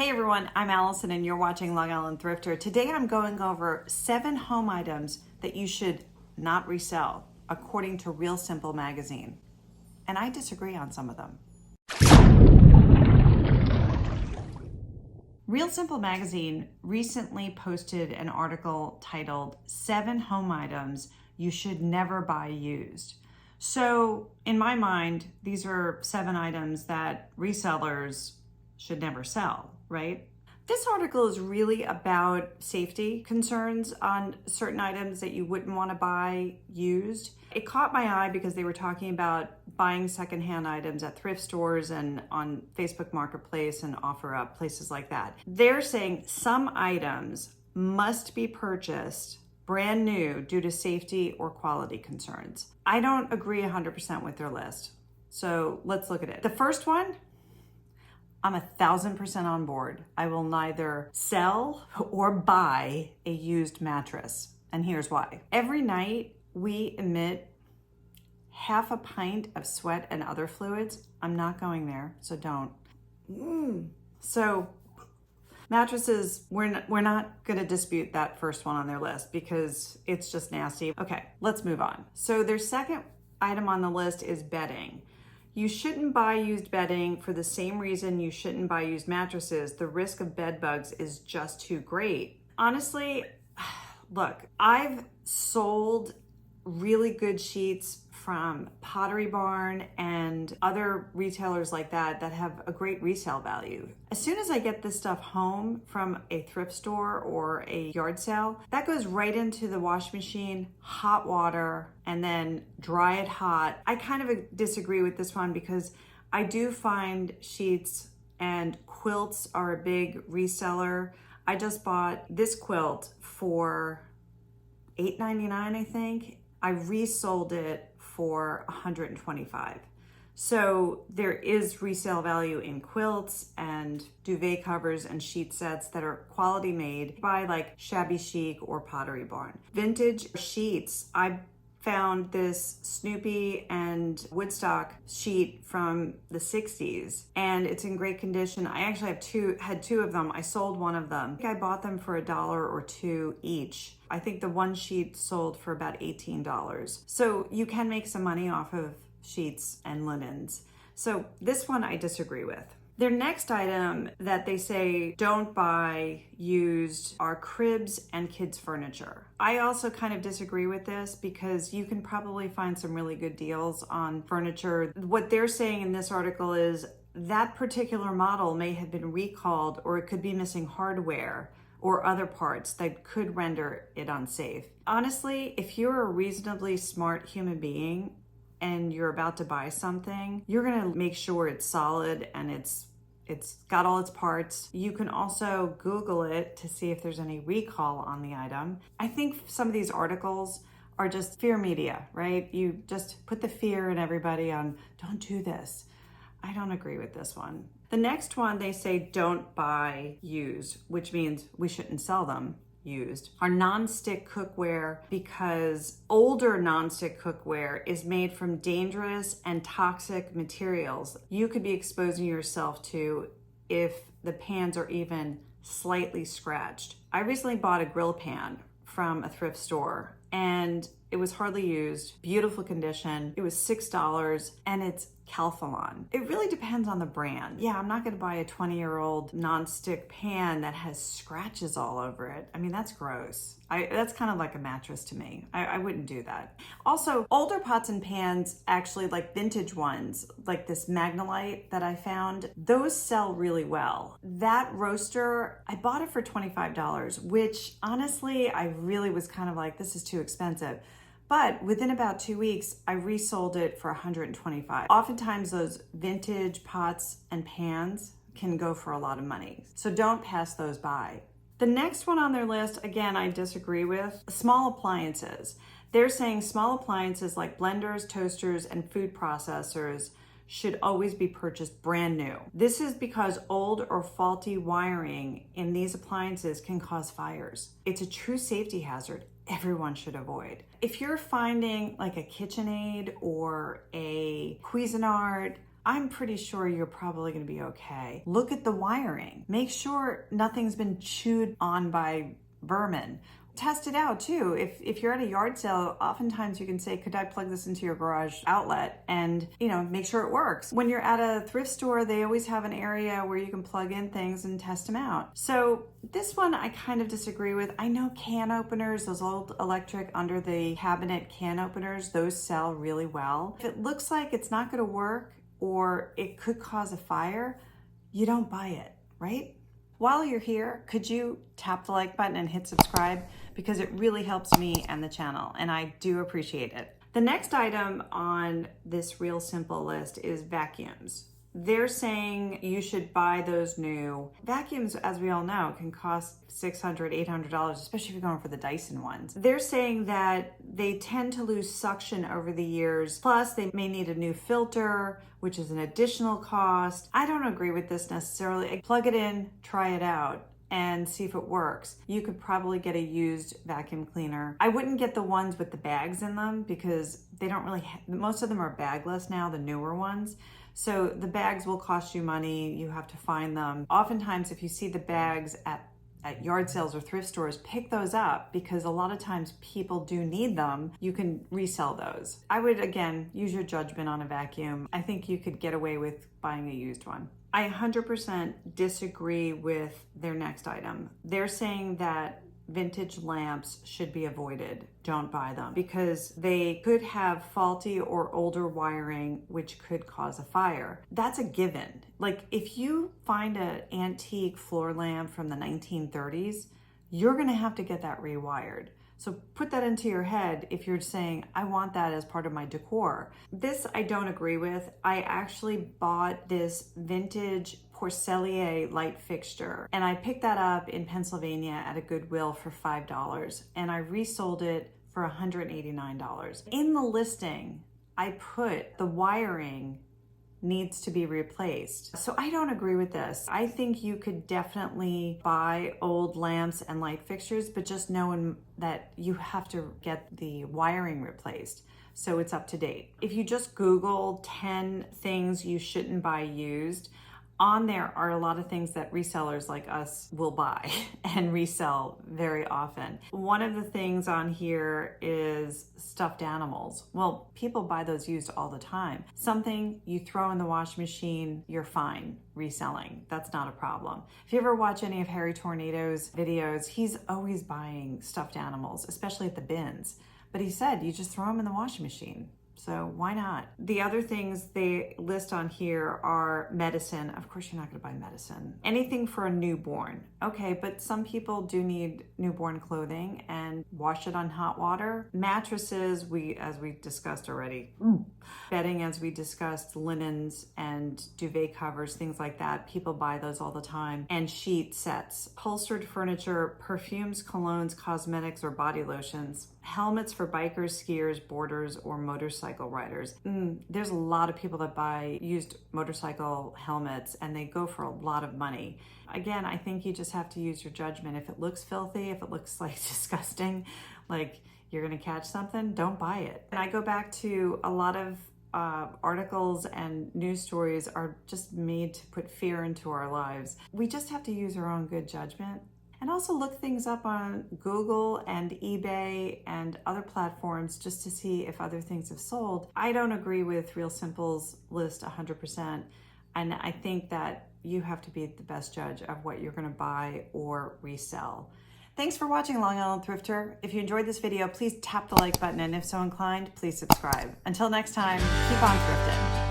Hey everyone, I'm Allison and you're watching Long Island Thrifter. Today I'm going over 7 home items that you should not resell, according to Real Simple magazine. And I disagree on some of them. Real Simple magazine recently posted an article titled 7 Home Items You Should Never Buy Used. So in my mind, these are 7 items that resellers should never sell, right? This article is really about safety concerns on certain items that you wouldn't want to buy used. It caught my eye because they were talking about buying secondhand items at thrift stores and on Facebook Marketplace and OfferUp, places like that. They're saying some items must be purchased brand new due to safety or quality concerns. I don't agree 100% with their list. So let's look at it. The first one, I'm 1,000% on board. I will neither sell or buy a used mattress. And here's why. Every night we emit half a pint of sweat and other fluids. I'm not going there, so don't. So mattresses, we're not gonna dispute that first one on their list because it's just nasty. Okay, let's move on. So their second item on the list is bedding. You shouldn't buy used bedding for the same reason you shouldn't buy used mattresses. The risk of bed bugs is just too great. Honestly, look, I've sold really good sheets from Pottery Barn and other retailers like that that have a great resale value. As soon as I get this stuff home from a thrift store or a yard sale, that goes right into the washing machine, hot water, and then dry it hot. I kind of disagree with this one because I do find sheets and quilts are a big reseller. I just bought this quilt for $8.99, I think. I resold it for $125. So there is resale value in quilts and duvet covers and sheet sets that are quality made by like Shabby Chic or Pottery Barn. Vintage sheets, I found this Snoopy and Woodstock sheet from the 60s and it's in great condition. I actually had two of them. I sold one of them. I think I bought them for $1 or $2 each. I think the one sheet sold for about $18. So you can make some money off of sheets and linens. So this one I disagree with. Their next item that they say don't buy used are cribs and kids furniture. I also kind of disagree with this because you can probably find some really good deals on furniture. What they're saying in this article is that particular model may have been recalled or it could be missing hardware or other parts that could render it unsafe. Honestly, if you're a reasonably smart human being and you're about to buy something, you're gonna make sure it's solid and it's got all its parts. You can also Google it to see if there's any recall on the item. I think some of these articles are just fear media, right? You just put the fear in everybody on, don't do this. I don't agree with this one. The next one, they say don't buy used, which means we shouldn't sell them used, are non-stick cookware because older non-stick cookware is made from dangerous and toxic materials you could be exposing yourself to if the pans are even slightly scratched. I recently bought a grill pan from a thrift store and it was hardly used, beautiful condition. It was $6 and it's Calphalon. It really depends on the brand. Yeah, I'm not gonna buy a 20-year-old non-stick pan that has scratches all over it. I mean, that's gross. That's kind of like a mattress to me. I wouldn't do that. Also, older pots and pans, actually like vintage ones, like this Magnolite that I found, those sell really well. That roaster, I bought it for $25, which honestly, I really was kind of like, this is too expensive. But within about 2 weeks, I resold it for $125. Oftentimes those vintage pots and pans can go for a lot of money. So don't pass those by. The next one on their list, again, I disagree with, small appliances. They're saying small appliances like blenders, toasters, and food processors should always be purchased brand new. This is because old or faulty wiring in these appliances can cause fires. It's a true safety hazard everyone should avoid. If you're finding like a KitchenAid or a Cuisinart I'm pretty sure you're probably going to be okay. Look at the wiring. Make sure nothing's been chewed on by vermin. Test it out too. If you're at a yard sale, oftentimes you can say, could I plug this into your garage outlet, and make sure it works. When you're at a thrift store, they always have an area where you can plug in things and test them out. So this one I kind of disagree with. I know can openers, those old electric under the cabinet can openers, those sell really well. If it looks like it's not going to work or it could cause a fire, you don't buy it, right? While you're here, could you tap the like button and hit subscribe? Because it really helps me and the channel, and I do appreciate it. The next item on this Real Simple list is vacuums. They're saying you should buy those new. Vacuums, as we all know, can cost $600, $800, especially if you're going for the Dyson ones. They're saying that they tend to lose suction over the years. Plus, they may need a new filter, which is an additional cost. I don't agree with this necessarily. Plug it in, try it out, and see if it works. You could probably get a used vacuum cleaner. I wouldn't get the ones with the bags in them because they don't really, most of them are bagless now, the newer ones. So the bags will cost you money. You have to find them. Oftentimes, if you see the bags at yard sales or thrift stores, pick those up because a lot of times people do need them. You can resell those. I would, again, use your judgment on a vacuum. I think you could get away with buying a used one. I 100% disagree with their next item. They're saying that vintage lamps should be avoided. Don't buy them because they could have faulty or older wiring, which could cause a fire. That's a given. Like if you find an antique floor lamp from the 1930s, you're gonna have to get that rewired. So put that into your head if you're saying, I want that as part of my decor. This I don't agree with. I actually bought this vintage porcelain light fixture and I picked that up in Pennsylvania at a Goodwill for $5 and I resold it for $189. In the listing, I put the wiring needs to be replaced. So I don't agree with this. I think you could definitely buy old lamps and light fixtures, but just knowing that you have to get the wiring replaced so it's up to date. If you just Google 10 things you shouldn't buy used, on there are a lot of things that resellers like us will buy and resell very often. One of the things on here is stuffed animals. Well, people buy those used all the time. Something you throw in the washing machine, you're fine reselling. That's not a problem. If you ever watch any of Harry Tornado's videos, he's always buying stuffed animals, especially at the bins. But he said, you just throw them in the washing machine. So why not? The other things they list on here are medicine. Of course, you're not going to buy medicine. Anything for a newborn. Okay, but some people do need newborn clothing and wash it on hot water. Mattresses, as we discussed already. Bedding, as we discussed, linens and duvet covers, things like that. People buy those all the time. And sheet sets. Upholstered furniture, perfumes, colognes, cosmetics, or body lotions. Helmets for bikers, skiers, boarders, or motorcycle riders. There's a lot of people that buy used motorcycle helmets and they go for a lot of money. Again, I think you just have to use your judgment. If it looks filthy, if it looks like disgusting, like you're gonna catch something, don't buy it. And I go back to a lot of articles and news stories are just made to put fear into our lives. We just have to use our own good judgment. And also look things up on Google and eBay and other platforms just to see if other things have sold. I don't agree with Real Simple's list 100%. And I think that you have to be the best judge of what you're going to buy or resell. Thanks for watching, Long Island Thrifter. If you enjoyed this video, please tap the like button. And if so inclined, please subscribe. Until next time, keep on thrifting.